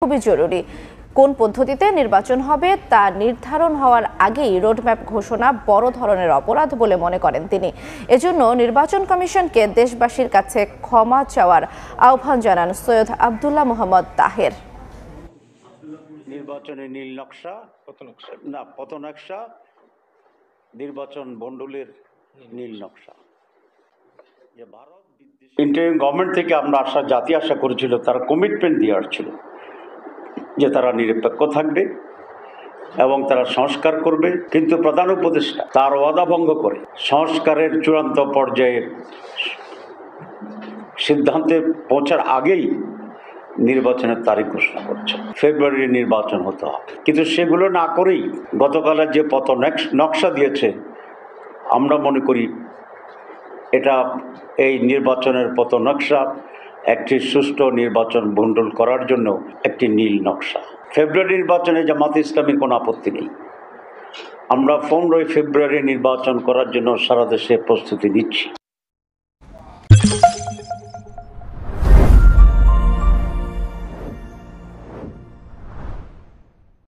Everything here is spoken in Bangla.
খুবই জরুরি। কোন পদ্ধতিতে নির্বাচন হবে তা নির্ধারণ হওয়ার আগেই রোডম্যাপ ঘোষণা বড় ধরনের অপরাধ বলে মনে করেন তিনি। এজন্য নির্বাচন কমিশনকে দেশবাসীর কাছে ক্ষমা চাওয়ার আহ্বান জানান সৈয়দ আব্দুল্লাহ মোহাম্মদ তাহের। নির্বাচনের নীল নকশা পথনকশা নির্বাচন বন্ডলের নীল নকশা যে ভারত ইন্টারিম গভর্নমেন্ট থেকে আমরা জাতি আশা করেছিল, তারা কমিটমেন্ট দিয়ে আসছিল যে তারা নিরপেক্ষ থাকবে এবং তারা সংস্কার করবে, কিন্তু প্রধান উপদেষ্টা তার ওয়াদা ভঙ্গ করে সংস্কারের চূড়ান্ত পর্যায়ে সিদ্ধান্তে পৌঁছার আগেই নির্বাচনের তারিখ ঘোষণা করছে। ফেব্রুয়ারি নির্বাচন হতে হবে, কিন্তু সেগুলো না করেই গতকালের যে পথ নকশা দিয়েছে, আমরা মনে করি এটা এই নির্বাচনের পথ নকশা একটি সুষ্ঠু নির্বাচন বন্ডল করার জন্য একটি নীল নকশা। ফেব্রুয়ারি নির্বাচনে জামাতে ইসলামীর কোনো আপত্তি নেই। আমরা 15 ফেব্রুয়ারি নির্বাচন করার জন্য সারা দেশে প্রস্তুতি নিচ্ছি।